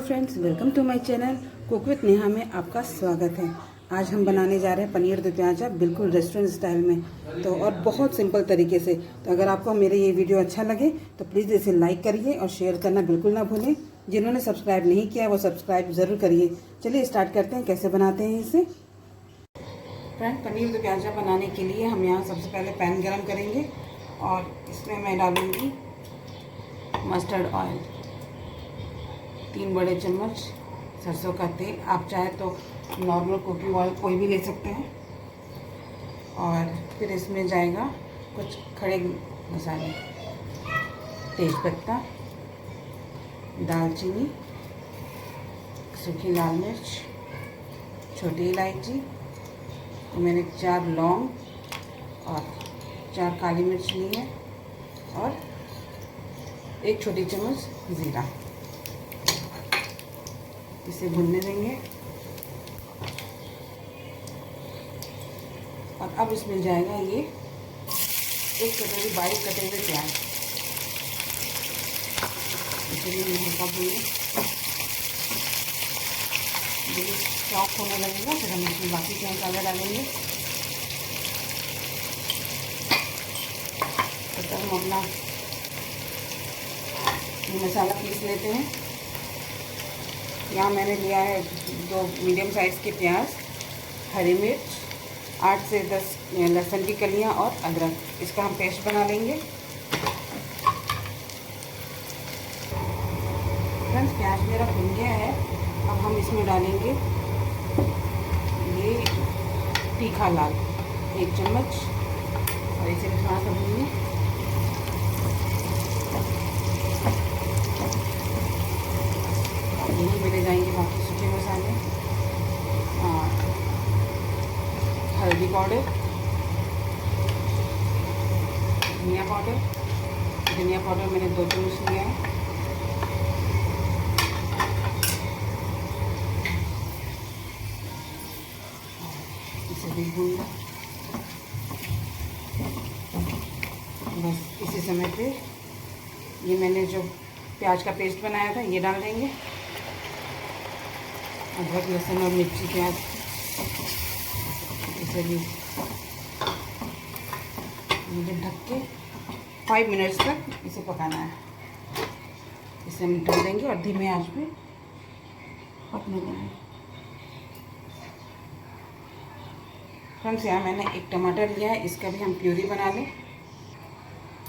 Friends, welcome to my channel cook with Neha में आपका स्वागत है। आज हम बनाने जा रहे हैं पनीर दो प्याजा, बिल्कुल रेस्टोरेंट स्टाइल में, तो और बहुत सिंपल तरीके से। तो अगर आपको मेरे ये वीडियो अच्छा लगे तो प्लीज़ इसे लाइक करिए और शेयर करना बिल्कुल ना भूलें। जिन्होंने सब्सक्राइब नहीं किया वो सब्सक्राइब ज़रूर करिए। चलिए स्टार्ट करते हैं कैसे बनाते हैं इसे। फ्रेंड, पनीर दो प्याजा बनाने के लिए हम यहाँ सबसे पहले पैन गरम करेंगे और इसमें मैं डालूँगी मस्टर्ड ऑयल, 3 बड़े चम्मच सरसों का तेल। आप चाहे तो नॉर्मल कुकिंग ऑयल कोई भी ले सकते हैं। और फिर इसमें जाएगा कुछ खड़े मसाले, तेज़पत्ता, दालचीनी, सूखी लाल मिर्च, छोटी इलायची, तो मैंने 4 लौंग और 4 काली मिर्च ली है और 1 छोटी चम्मच ज़ीरा। इसे भुनने देंगे। और अब इसमें जाएगा ये 1 कटोरी बारीक कटे हुए प्याज। इसलिए मैं हल्का भूनें, जब सॉफ्ट होने लगेगा फिर हम इसमें बाकी के मसाले डालेंगे। तो हम अपना ये मसाला पीस लेते हैं। यहाँ मैंने लिया है 2 मीडियम साइज़ के प्याज, हरी मिर्च, 8 से 10 लहसुन की कलियाँ और अदरक। इसका हम पेस्ट बना लेंगे। फ्रेंड्स, प्याज मेरा भुन गया है। अब हम इसमें डालेंगे ये तीखा लाल 1 चम्मच और इसे थोड़ा सा भूनिए। यही मिले जाएंगे बाकी सूखे मसाले, हल्दी पाउडर, धनिया पाउडर। धनिया पाउडर मैंने 2 चम्मच लिया है। इसे भी भून लो। बस इसी समय पे ये मैंने जो प्याज का पेस्ट बनाया था ये डाल देंगे। अदरक, लहसुन और मिर्ची, प्याज, इसे भी मुझे ढक के 5 मिनट्स तक इसे पकाना है। इसे हम ढक देंगे और धीमे आंच पे पकने देंगे। फ्रेंड्स, यहाँ मैंने 1 टमाटर लिया है, इसका भी हम प्यूरी बना लें।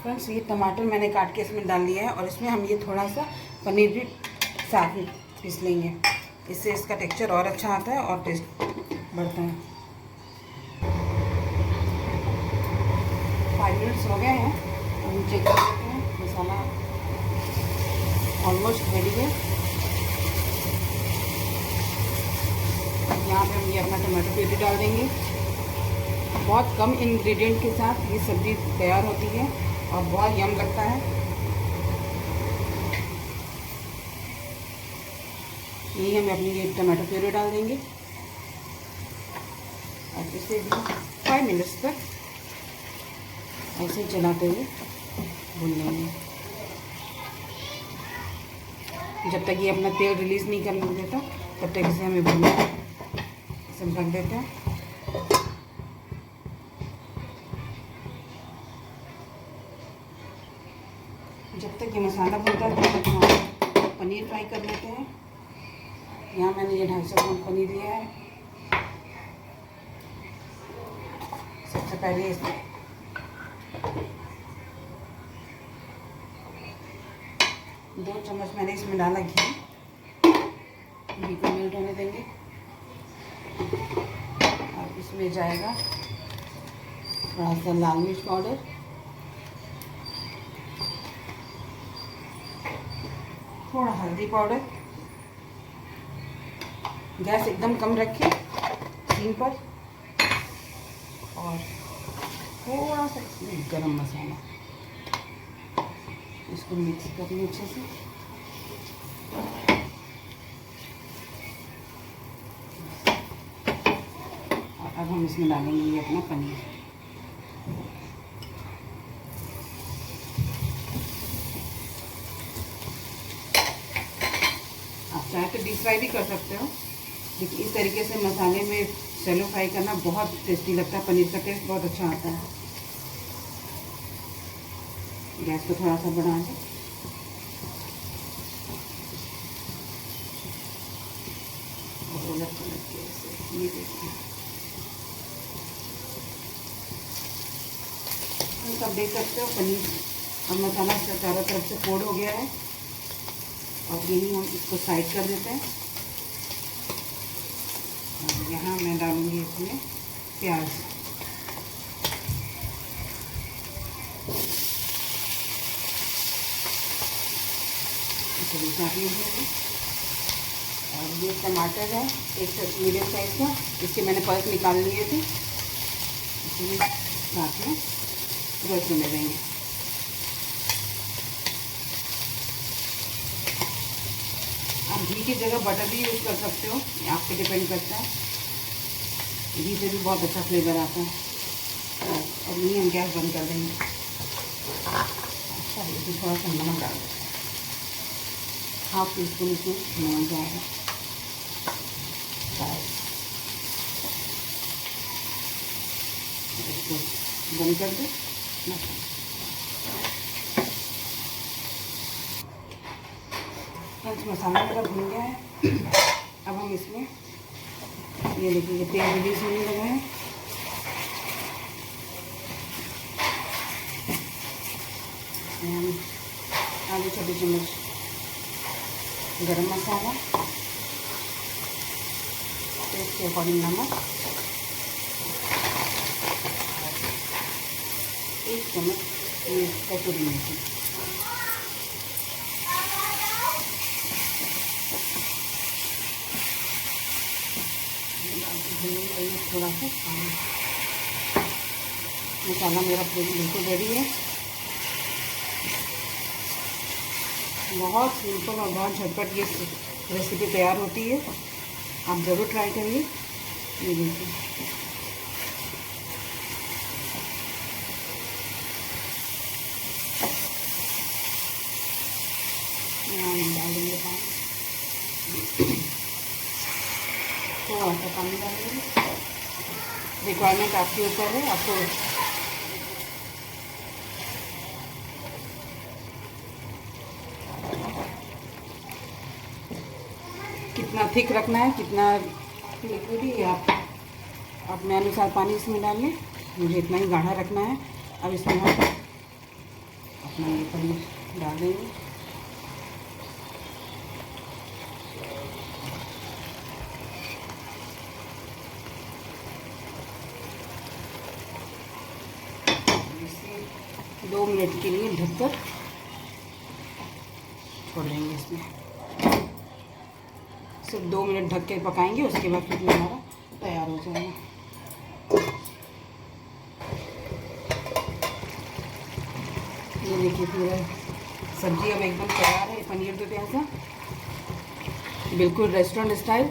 फ्रेंड्स, ये टमाटर मैंने काट के इसमें डाल लिया है और इसमें हम ये थोड़ा सा पनीर भी साथ में पीस लेंगे। इससे इसका टेक्सचर और अच्छा आता है और टेस्ट बढ़ता है। 5 मिनट्स हो गए हैं, हम चेक कर सकते हैं। मसाला ऑलमोस्ट रेडी है। यहाँ पे हम ये अपना टमाटो प्यूरी डाल देंगे। बहुत कम इंग्रेडिएंट के साथ ये सब्ज़ी तैयार होती है और बहुत यम लगता है। यही हम अपनी ये टमाटो प्यूरी डाल देंगे और इसे भी 5 मिनट्स तक ऐसे चलाते हुए भून लेंगे जब तक ये अपना तेल रिलीज़ नहीं करने देता, तब तक इसे हमें भूनना है। इसे हम ढक देते हैं। जब तक ये मसाला भूनता है तब तक हम पनीर फ्राई कर लेते हैं। यहाँ मैंने ये 250 ग्राम पनीर लिया है। सबसे पहले इसमें 2 चम्मच मैंने इसमें डाला घी को मेल्ट होने देंगे। और इसमें जाएगा थोड़ा सा लाल मिर्च पाउडर, थोड़ा हल्दी पाउडर। गैस एकदम कम रखें सीम पर। और थोड़ा सा गरम मसाला, इसको मिक्स कर लें अच्छे से। और अब हम इसमें डालेंगे ये अपना पनीर। चाहे तो डीप फ्राई भी कर सकते हो, लेकिन इस तरीके से मसाले में शैलो फ्राई करना बहुत टेस्टी लगता है। पनीर का टेस्ट बहुत अच्छा आता है। गैस को थोड़ा सा बढ़ा दें। और उलट पलट के ऐसे ये देखिए, सब देख सकते हो पनीर और मसाला चारों तरफ से कोट हो गया है। और यही हम इसको साइड कर देते हैं। और यहाँ मैं डालूंगी इसमें प्याज। काटनी है। और ये टमाटर है, एक मीडियम साइज का, इसके मैंने पल्प निकाल लिए थे। इसमें साथ में रस में देंगे। आप घी की जगह बटर भी यूज़ कर सकते हो, ये आप पे डिपेंड करता है। घी से भी बहुत अच्छा फ्लेवर आता है। और ये हम गैस बंद कर देंगे। अच्छा, इसमें थोड़ा सा नमक डाल दें, हाफ टी स्पून इसमें नमक जाएगा। इसको बंद कर दो। मसाला मेरा भून गया है। अब हम इसमें ये देखिए, ये तेल रिलीज होने लगा है। हम आधे छोटे चम्मच गरम मसाला, टेस्ट के अकॉर्डिंग नमक, 1 चम्मच कसूरी मेथी, थोड़ा सा पानी। मसाला मेरा बिल्कुल रेडी है। बहुत सिंपल और बहुत झटपट ये रेसिपी तैयार होती है। आप ज़रूर ट्राई करिए। ये देखिए, डाल देंगे पानी, थोड़ा सा पानी डाल देंगे। रिक्वायरमेंट आपके ऊपर है, आपको कितना थिक रखना है, कितना लिक्विड ही आप अपने अनुसार पानी इसमें डाल लें। मुझे इतना ही गाढ़ा रखना है। अब इसमें हम अपना ये पनीर डाल देंगे। इसे 2 मिनट के लिए ढककर छोड़ देंगे। इसमें सिर्फ 2 मिनट ढक के पकाएंगे, उसके बाद फिर हमारा तैयार हो जाएगा। ये देखिए, पूरा सब्जी अब एकदम तैयार है। पनीर दो प्याज़ा बिल्कुल रेस्टोरेंट स्टाइल।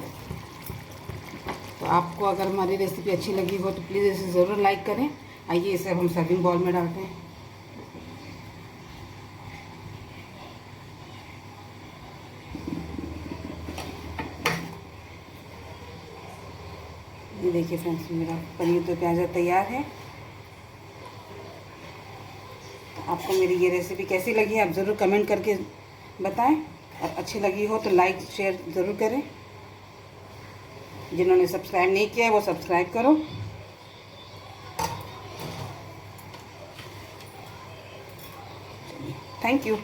तो आपको अगर हमारी रेसिपी अच्छी लगी हो तो प्लीज़ इसे ज़रूर लाइक करें। आइए इसे हम सर्विंग बाउल में डालते हैं। ये देखिए फ्रेंड्स, मेरा पनीर दो प्याज़ा तैयार है। आपको मेरी ये रेसिपी कैसी लगी आप ज़रूर कमेंट करके बताएं। और अच्छी लगी हो तो लाइक शेयर ज़रूर करें। जिन्होंने सब्सक्राइब नहीं किया है वो सब्सक्राइब करो। Thank you.